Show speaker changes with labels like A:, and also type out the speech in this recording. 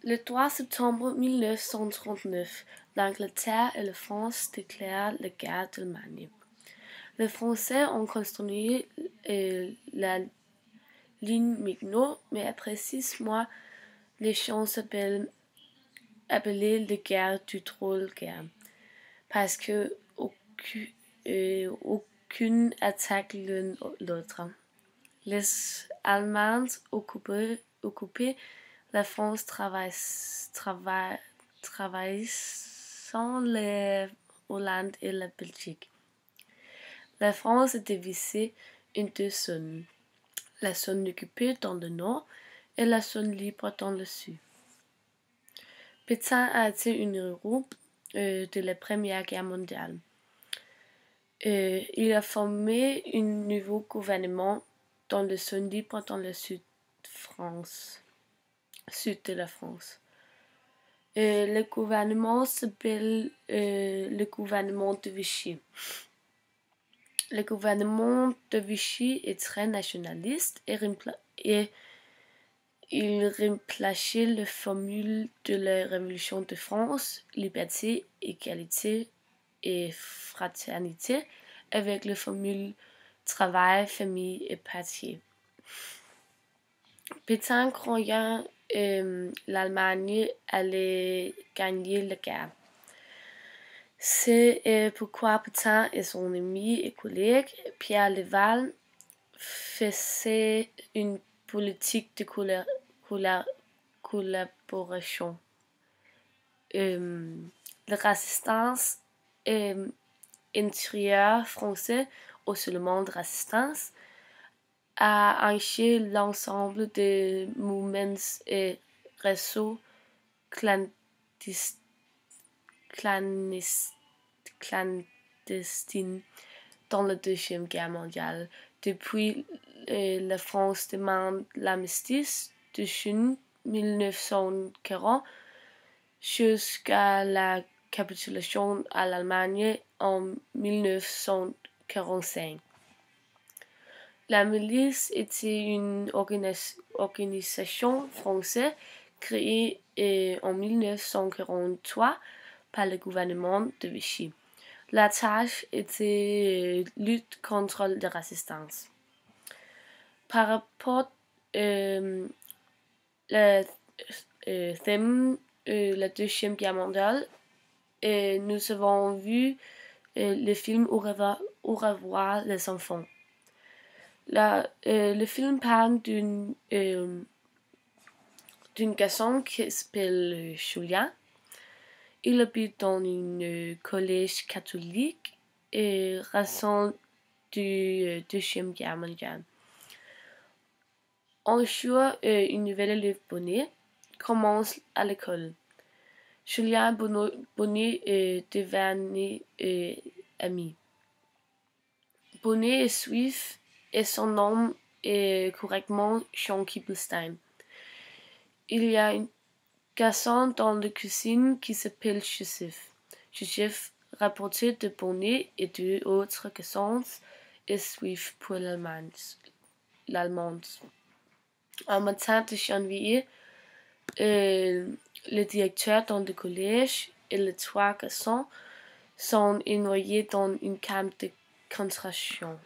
A: Le 3 septembre 1939, l'Angleterre et la France déclarent la guerre d'Allemagne. Les Français ont construit la ligne Maginot, mais après 6 mois, les champs s'appellent la guerre du Trollguerre, parce que aucune attaque l'une l'autre. Les Allemands occupaient la France traversant la Hollande et la Belgique. La France est divisée en 2 zones, la zone occupée dans le nord et la zone libre dans le sud. Pétain a été un héros de la Première Guerre mondiale. Il a formé un nouveau gouvernement dans la zone libre dans le sud de la France. Le gouvernement s'appelle le gouvernement de Vichy. Le gouvernement de Vichy est très nationaliste et il remplaçait la formule de la Révolution de France, liberté, égalité et fraternité, avec la formule travail, famille et patrie. Pétain croyant l'Allemagne allait gagner la guerre. C'est pourquoi Pétain et son ami et collègue Pierre Laval faisaient une politique de collaboration. La résistance intérieure française, ou seulement de résistance, a engagé l'ensemble des mouvements et réseaux clandestins dans la Deuxième Guerre mondiale. Depuis la France demande l'armistice de juin 1940 jusqu'à la capitulation à l'Allemagne en 1945. La milice était une organisation française créée en 1943 par le gouvernement de Vichy. La tâche était lutte contre la résistance. Par rapport au thème de la Deuxième Guerre mondiale, nous avons vu le film Au revoir les enfants. Le film parle d'un garçon qui s'appelle Julien. Il habite dans un collège catholique et raison du Deuxième Guerre mondiale. Un jour, une nouvelle élève Bonnet commence à l'école. Julien Bonnet devient ami. Bonnet est juif et son nom est correctement Jean Kippelstein. Il y a un garçon dans la cuisine qui s'appelle Joseph. Joseph, rapporté de Bonnet et 2 autres garçons, est juif pour l'Allemande. En matin de janvier, le directeur dans le collège et les 3 garçons sont envoyés dans un camp de concentration.